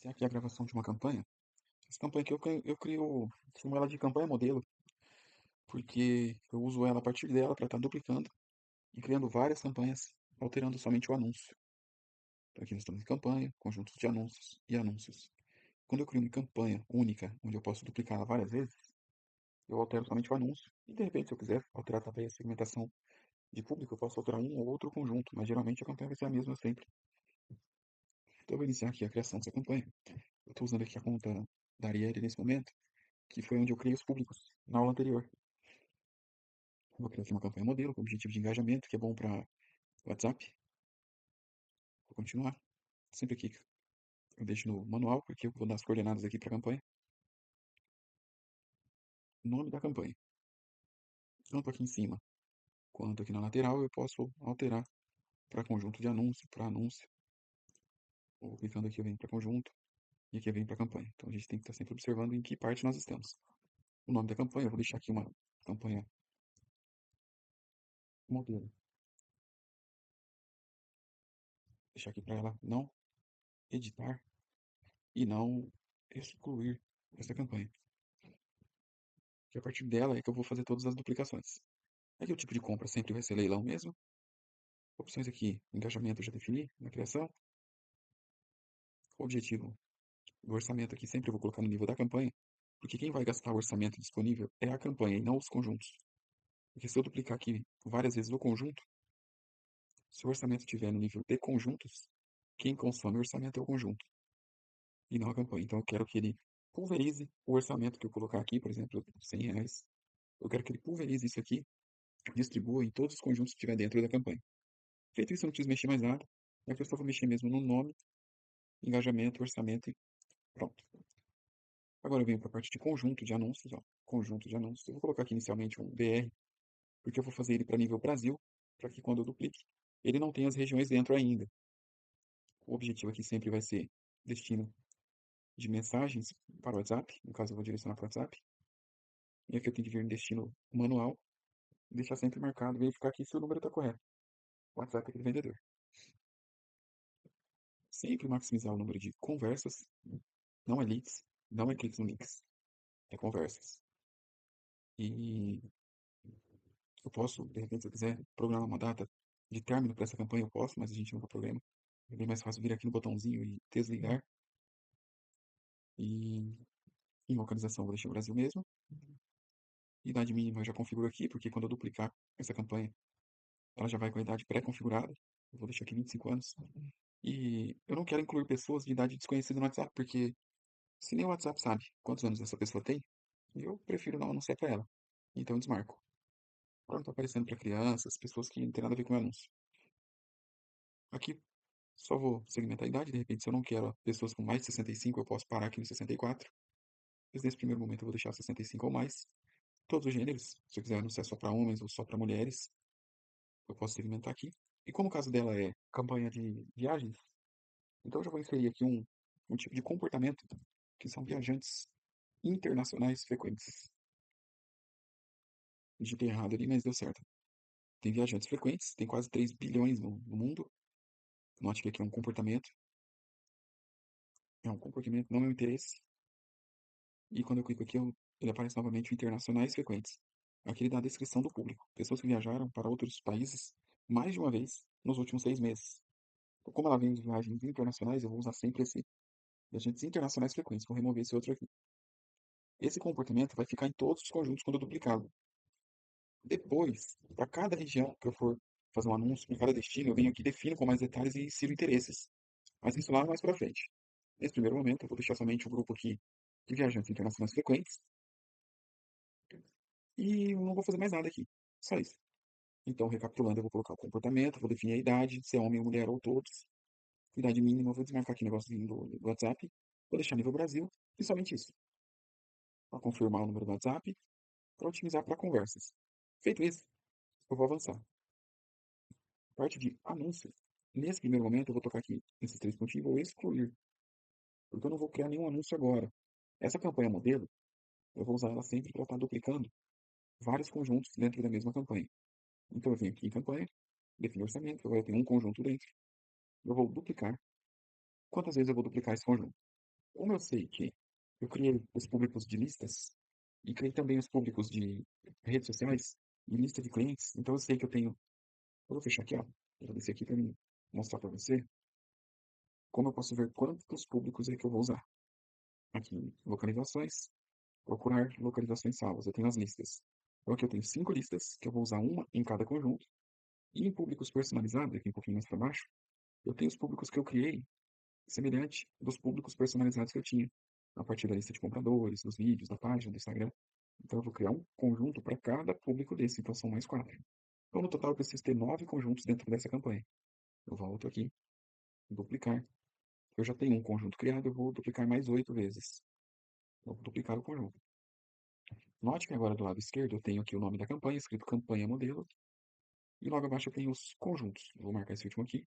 Iniciar aqui a gravação de uma campanha. Essa campanha aqui eu crio, chamo ela de campanha modelo, porque eu uso ela a partir dela para estar duplicando e criando várias campanhas, alterando somente o anúncio. Então aqui nós estamos em campanha, conjuntos de anúncios e anúncios. Quando eu crio uma campanha única, onde eu posso duplicá-la várias vezes, eu altero somente o anúncio. E de repente, se eu quiser alterar também a segmentação de público, eu posso alterar um ou outro conjunto, mas geralmente a campanha vai ser a mesma sempre. Então eu vou iniciar aqui a criação dessa campanha. Eu estou usando aqui a conta da Arielle nesse momento, que foi onde eu criei os públicos na aula anterior. Vou criar aqui uma campanha modelo com objetivo de engajamento, que é bom para WhatsApp. Vou continuar. Sempre aqui eu deixo no manual, porque eu vou dar as coordenadas aqui para a campanha. Nome da campanha. Tanto aqui em cima quanto aqui na lateral eu posso alterar para conjunto de anúncio, para anúncio. Ou clicando aqui eu venho para conjunto e aqui eu venho para campanha. Então a gente tem que estar sempre observando em que parte nós estamos. O nome da campanha, eu vou deixar aqui uma campanha modelo. Deixar aqui para ela não editar e não excluir essa campanha. Que a partir dela é que eu vou fazer todas as duplicações. Aqui o tipo de compra sempre vai ser leilão mesmo. Opções aqui, engajamento eu já defini na criação. O objetivo do orçamento aqui sempre eu vou colocar no nível da campanha, porque quem vai gastar o orçamento disponível é a campanha e não os conjuntos. Porque se eu duplicar aqui várias vezes o conjunto, se o orçamento estiver no nível de conjuntos, quem consome o orçamento é o conjunto e não a campanha. Então eu quero que ele pulverize o orçamento que eu colocar aqui, por exemplo, R$ 100. Eu quero que ele pulverize isso aqui, distribua em todos os conjuntos que estiver dentro da campanha. Feito isso, eu não preciso mexer mais nada. Aqui eu só vou mexer mesmo no nome, engajamento, orçamento e pronto. Agora eu venho para a parte de conjunto de anúncios, ó. Conjunto de anúncios. Eu vou colocar aqui inicialmente um BR, porque eu vou fazer ele para nível Brasil, para que quando eu duplique, ele não tenha as regiões dentro ainda. O objetivo aqui sempre vai ser destino de mensagens para o WhatsApp, no caso eu vou direcionar para o WhatsApp. E aqui eu tenho que vir em destino manual, deixar sempre marcado, verificar aqui se o número está correto. WhatsApp aqui do vendedor. Sempre maximizar o número de conversas, não é leads, não é cliques no links, é conversas. E eu posso, de repente, se eu quiser programar uma data de término para essa campanha, eu posso, mas a gente nunca programa. É bem mais fácil vir aqui no botãozinho e desligar. E em localização eu vou deixar o Brasil mesmo. Idade mínima eu já configuro aqui, porque quando eu duplicar essa campanha, ela já vai com a idade pré-configurada. Eu vou deixar aqui 25 anos. E eu não quero incluir pessoas de idade desconhecida no WhatsApp, porque se nem o WhatsApp sabe quantos anos essa pessoa tem, eu prefiro não anunciar para ela. Então eu desmarco. Pronto, tá aparecendo para crianças, pessoas que não tem nada a ver com o anúncio. Aqui só vou segmentar a idade, de repente, se eu não quero pessoas com mais de 65, eu posso parar aqui no 64. Mas nesse primeiro momento eu vou deixar 65 ou mais. Todos os gêneros, se eu quiser anunciar só para homens ou só para mulheres, eu posso segmentar aqui. E como o caso dela é campanha de viagens, então eu já vou inserir aqui um tipo de comportamento que são viajantes internacionais frequentes. Digitei errado ali, mas deu certo. Tem viajantes frequentes, tem quase 3 bilhões no mundo. Note que aqui é um comportamento, não é um interesse. E quando eu clico aqui, ele aparece novamente o internacionais frequentes. Aqui ele dá a descrição do público. Pessoas que viajaram para outros países mais de uma vez nos últimos 6 meses. Então, como ela vem de viagens internacionais, eu vou usar sempre esse viajantes internacionais frequentes. Vou remover esse outro aqui. Esse comportamento vai ficar em todos os conjuntos quando eu duplicá-lo. Depois, para cada região que eu for fazer um anúncio, para cada destino, eu venho aqui, defino com mais detalhes e insiro interesses. Mas isso lá mais para frente. Nesse primeiro momento, eu vou deixar somente o grupo aqui de viajantes internacionais frequentes e não vou fazer mais nada aqui. Só isso. Então, recapitulando, eu vou colocar o comportamento, vou definir a idade, se é homem ou mulher ou todos. Idade mínima, eu vou desmarcar aqui o negocinho do WhatsApp. Vou deixar nível Brasil e somente isso. Para confirmar o número do WhatsApp, para otimizar para conversas. Feito isso, eu vou avançar. Parte de anúncios. Nesse primeiro momento, eu vou tocar aqui nesses três pontinhos e vou excluir, porque eu não vou criar nenhum anúncio agora. Essa campanha modelo, eu vou usar ela sempre para estar duplicando vários conjuntos dentro da mesma campanha. Então eu venho aqui em campanha, defino orçamento, agora eu tenho um conjunto dentro. Eu vou duplicar. Quantas vezes eu vou duplicar esse conjunto? Como eu sei que eu criei os públicos de listas e criei também os públicos de redes sociais e lista de clientes, então eu sei que eu tenho. Eu vou fechar aqui, ó. Eu vou descer aqui para mostrar para você como eu posso ver quantos públicos é que eu vou usar. Aqui, localizações, procurar localizações salvas. Eu tenho as listas. Então aqui eu tenho 5 listas, que eu vou usar uma em cada conjunto. E em públicos personalizados, aqui um pouquinho mais para baixo, eu tenho os públicos que eu criei, semelhante dos públicos personalizados que eu tinha, a partir da lista de compradores, dos vídeos, da página, do Instagram. Então eu vou criar um conjunto para cada público desse, então são mais 4. Então no total eu preciso ter 9 conjuntos dentro dessa campanha. Eu volto aqui, duplicar. Eu já tenho um conjunto criado, eu vou duplicar mais 8 vezes. Vou duplicar o conjunto. Note que agora do lado esquerdo eu tenho aqui o nome da campanha, escrito campanha modelo, e logo abaixo eu tenho os conjuntos. Vou marcar esse último aqui.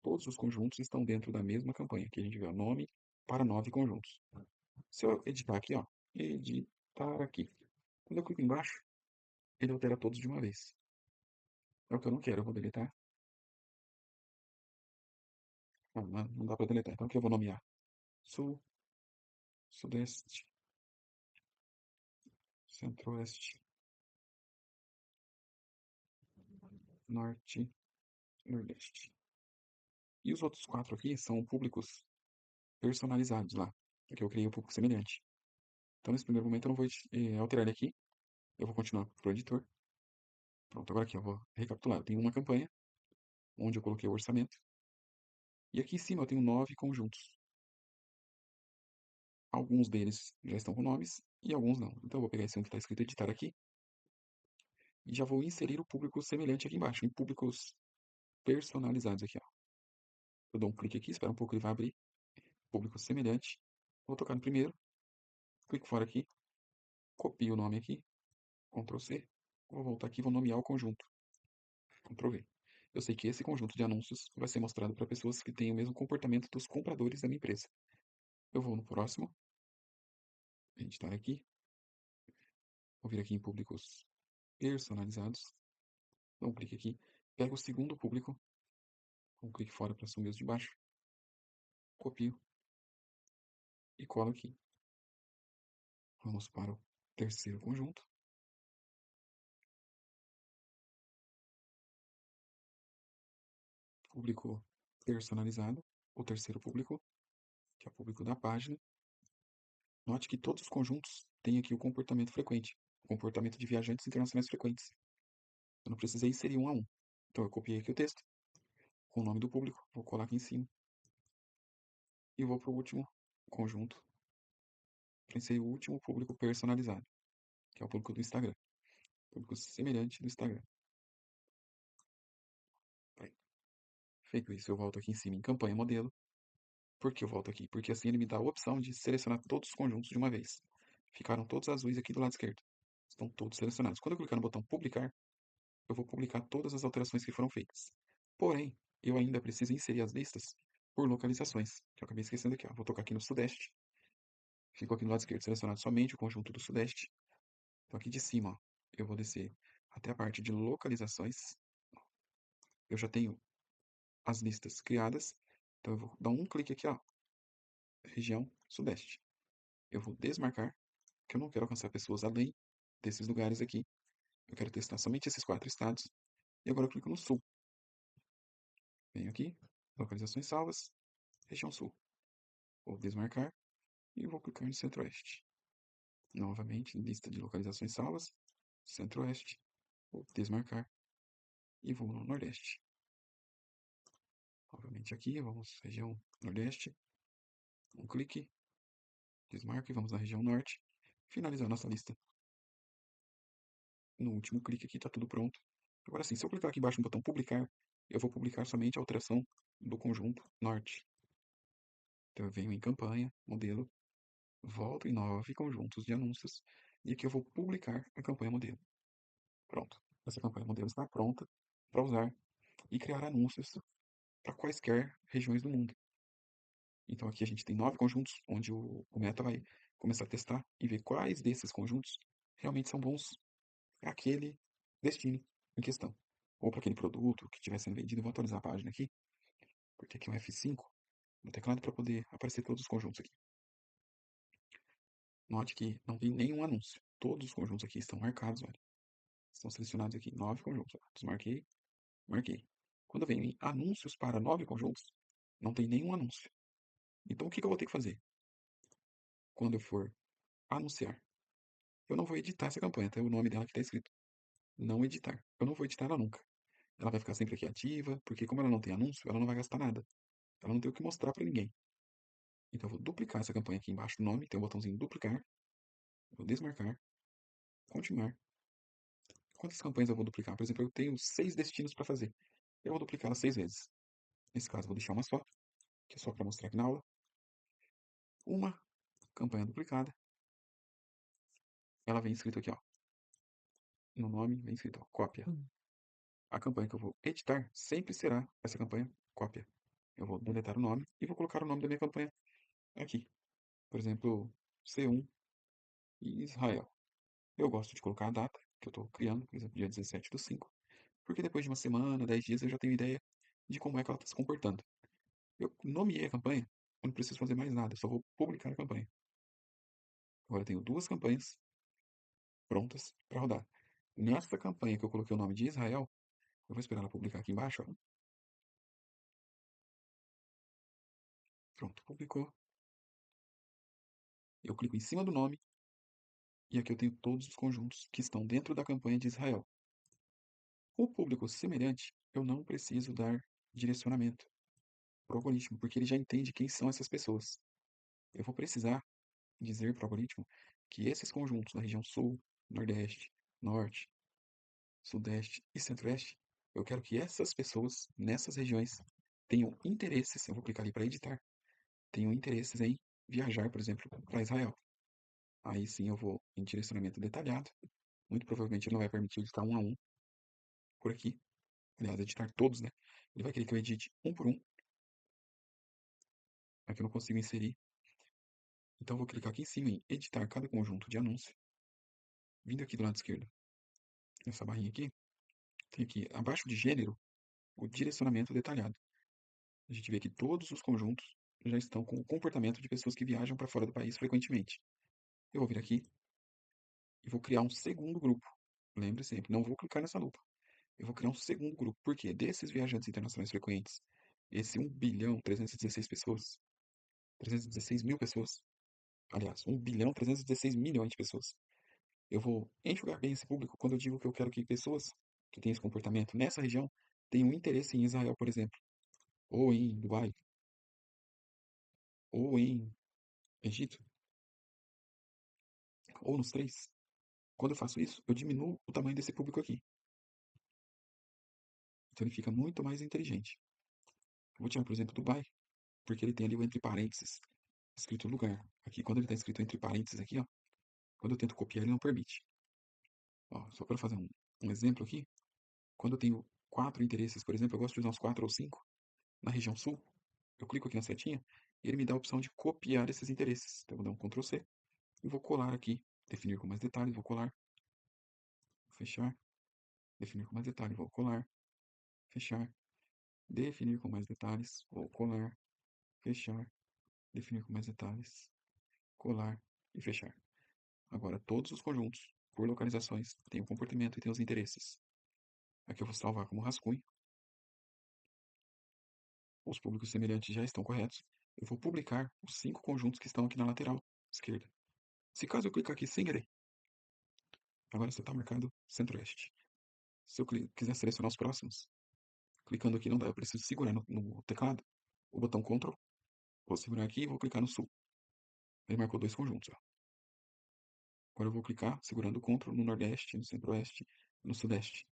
Todos os conjuntos estão dentro da mesma campanha. Aqui a gente vê o nome para 9 conjuntos. Se eu editar aqui, ó, editar aqui. Quando eu clico embaixo, ele altera todos de uma vez. É o que eu não quero, eu vou deletar. Não dá para deletar, então aqui eu vou nomear Sul, Sudeste, Centro-Oeste, Norte, Nordeste. E os outros 4 aqui são públicos personalizados lá, porque eu criei um público semelhante. Então nesse primeiro momento eu não vou alterar ele aqui, eu vou continuar para o editor. Pronto, agora aqui eu vou recapitular. Eu tenho uma campanha, onde eu coloquei o orçamento, e aqui em cima eu tenho 9 conjuntos. Alguns deles já estão com nomes e alguns não. Então eu vou pegar esse um que está escrito editar aqui e já vou inserir o público semelhante aqui embaixo, em públicos personalizados aqui, ó. Eu dou um clique aqui, espero um pouco, ele vai abrir. Público semelhante. Vou tocar no primeiro, clico fora aqui, copio o nome aqui, Ctrl C. Vou voltar aqui e vou nomear o conjunto, Ctrl V. Eu sei que esse conjunto de anúncios vai ser mostrado para pessoas que têm o mesmo comportamento dos compradores da minha empresa. Eu vou no próximo, editar aqui, vou vir aqui em públicos personalizados, dou um clique aqui, pego o segundo público, um clique fora para sumir os de baixo, copio e colo aqui. Vamos para o terceiro conjunto. Público personalizado, o terceiro público, que é o público da página. Note que todos os conjuntos têm aqui o comportamento frequente, o comportamento de viajantes internacionais frequentes. Eu não precisei inserir um a um. Então eu copiei aqui o texto, com o nome do público, vou colar aqui em cima. E vou para o último conjunto, para inserir o último público personalizado, que é o público do Instagram. Público semelhante do Instagram. Aí, feito isso, eu volto aqui em cima em campanha modelo. Por que eu volto aqui? Porque assim ele me dá a opção de selecionar todos os conjuntos de uma vez. Ficaram todos azuis aqui do lado esquerdo. Estão todos selecionados. Quando eu clicar no botão publicar, eu vou publicar todas as alterações que foram feitas. Porém, eu ainda preciso inserir as listas por localizações, que eu acabei esquecendo aqui. Ó. Vou tocar aqui no Sudeste. Ficou aqui no lado esquerdo selecionado somente o conjunto do Sudeste. Então aqui de cima, ó, eu vou descer até a parte de localizações. Eu já tenho as listas criadas. Então eu vou dar um clique aqui, ó, região Sudeste. Eu vou desmarcar, que eu não quero alcançar pessoas além desses lugares aqui. Eu quero testar somente esses 4 estados. E agora eu clico no Sul. Venho aqui, localizações salvas, região Sul. Vou desmarcar e vou clicar no Centro-Oeste. Novamente, lista de localizações salvas, Centro-Oeste. Vou desmarcar e vou no Nordeste. Novamente aqui, vamos região Nordeste. Um clique, desmarque, vamos na região Norte. Finalizar nossa lista. No último clique aqui está tudo pronto. Agora sim, se eu clicar aqui embaixo no botão publicar, eu vou publicar somente a alteração do conjunto Norte. Então eu venho em campanha, modelo, volto em 9 conjuntos de anúncios e aqui eu vou publicar a campanha modelo. Pronto. Essa campanha modelo está pronta para usar e criar anúncios para quaisquer regiões do mundo. Então aqui a gente tem 9 conjuntos, onde o Meta vai começar a testar e ver quais desses conjuntos realmente são bons para aquele destino em questão. Ou para aquele produto que estiver sendo vendido. Eu vou atualizar a página aqui, porque aqui é um F5. no teclado para poder aparecer todos os conjuntos aqui. Note que não tem nenhum anúncio. Todos os conjuntos aqui estão marcados, olha. Estão selecionados aqui 9 conjuntos. Desmarquei, marquei. Quando eu venho em anúncios para 9 conjuntos, não tem nenhum anúncio. Então o que eu vou ter que fazer? Quando eu for anunciar, eu não vou editar essa campanha, até o nome dela que está escrito. Não editar. Eu não vou editar ela nunca. Ela vai ficar sempre aqui ativa, porque como ela não tem anúncio, ela não vai gastar nada. Ela não tem o que mostrar para ninguém. Então eu vou duplicar essa campanha aqui embaixo do nome, tem um botãozinho duplicar, vou desmarcar, continuar. Quantas campanhas eu vou duplicar? Por exemplo, eu tenho 6 destinos para fazer. Eu vou duplicá-las 6 vezes. Nesse caso, eu vou deixar uma só, que é só para mostrar aqui na aula. Uma campanha duplicada. Ela vem escrito aqui, ó. No nome vem escrito, ó, cópia. A campanha que eu vou editar sempre será essa campanha cópia. Eu vou deletar o nome e vou colocar o nome da minha campanha aqui. Por exemplo, C1 Israel. Eu gosto de colocar a data que eu estou criando, por exemplo, dia 17/5, porque depois de uma semana, 10 dias, eu já tenho ideia de como é que ela está se comportando. Eu nomeei a campanha, eu não preciso fazer mais nada, eu só vou publicar a campanha. Agora eu tenho 2 campanhas prontas para rodar. Nessa campanha que eu coloquei o nome de Israel, eu vou esperar ela publicar aqui embaixo, ó. Pronto, publicou. Eu clico em cima do nome e aqui eu tenho todos os conjuntos que estão dentro da campanha de Israel. O público semelhante, eu não preciso dar direcionamento para o algoritmo, porque ele já entende quem são essas pessoas. Eu vou precisar dizer para o algoritmo que esses conjuntos da região sul, nordeste, norte, sudeste e centro-oeste, eu quero que essas pessoas nessas regiões tenham interesses, eu vou clicar ali para editar, tenham interesses em viajar, por exemplo, para Israel. Aí sim eu vou em direcionamento detalhado. Muito provavelmente ele não vai permitir editar um a um por aqui. Aliás, editar todos, né? Ele vai querer que eu edite um por um. Aqui eu não consigo inserir. Então eu vou clicar aqui em cima em editar cada conjunto de anúncio. Vindo aqui do lado esquerdo, nessa barrinha aqui, tem aqui abaixo de gênero o direcionamento detalhado. A gente vê que todos os conjuntos já estão com o comportamento de pessoas que viajam para fora do país frequentemente. Eu vou vir aqui e vou criar um segundo grupo. Lembre sempre, não vou clicar nessa lupa. Eu vou criar um segundo grupo, porque desses viajantes internacionais frequentes, esse 1.316 pessoas, 316 mil pessoas, aliás, 1.316 milhões de pessoas, eu vou enxugar bem esse público quando eu digo que eu quero que pessoas que têm esse comportamento nessa região tenham interesse em Israel, por exemplo, ou em Dubai, ou em Egito, ou nos três. Quando eu faço isso, eu diminuo o tamanho desse público aqui. Então ele fica muito mais inteligente. Eu vou tirar, por exemplo, Dubai, porque ele tem ali o entre parênteses escrito lugar. Aqui, quando ele está escrito entre parênteses aqui, ó, quando eu tento copiar, ele não permite. Ó, só para fazer um exemplo aqui, quando eu tenho 4 interesses, por exemplo, eu gosto de usar uns 4 ou 5 na região sul, eu clico aqui na setinha e ele me dá a opção de copiar esses interesses. Então eu vou dar um Ctrl C e vou colar aqui, definir com mais detalhes, vou colar, fechar, definir com mais detalhes, vou colar, fechar, definir com mais detalhes, vou colar, fechar, definir com mais detalhes, colar e fechar. Agora todos os conjuntos, por localizações, têm o comportamento e têm os interesses. Aqui eu vou salvar como rascunho. Os públicos semelhantes já estão corretos. Eu vou publicar os 5 conjuntos que estão aqui na lateral esquerda. Se caso eu clicar aqui sem querer, agora só está marcado centro-oeste. Se eu quiser selecionar os próximos, clicando aqui não dá, eu preciso segurar no teclado o botão Ctrl, vou segurar aqui e vou clicar no sul. Ele marcou 2 conjuntos. Ó. Agora eu vou clicar segurando o Ctrl no nordeste, no centro-oeste e no sudeste.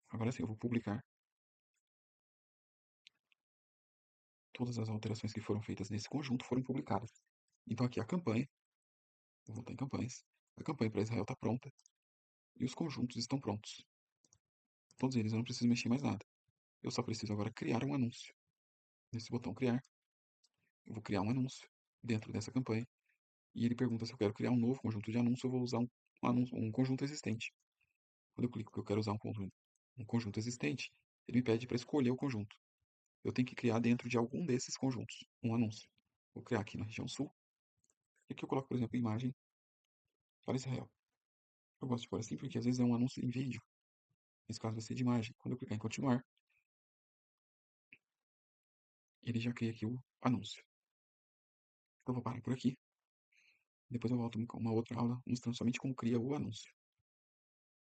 Agora sim, eu vou publicar todas as alterações que foram feitas nesse conjunto foram publicadas. Então aqui a campanha, vou voltar em campanhas, a campanha para Israel está pronta e os conjuntos estão prontos. Todos eles eu não preciso mexer mais nada. Eu só preciso agora criar um anúncio. Nesse botão criar, eu vou criar um anúncio dentro dessa campanha e ele pergunta se eu quero criar um novo conjunto de anúncio ou vou usar um conjunto existente. Quando eu clico que eu quero usar um conjunto existente, ele me pede para escolher o conjunto. eu tenho que criar dentro de algum desses conjuntos um anúncio. Vou criar aqui na região sul. E aqui eu coloco, por exemplo, imagem para Israel. Eu gosto de pôr assim porque às vezes é um anúncio em vídeo. Nesse caso vai ser de imagem. Quando eu clicar em continuar, ele já cria aqui o anúncio. Eu vou parar por aqui. Depois eu volto com uma outra aula mostrando somente como cria o anúncio.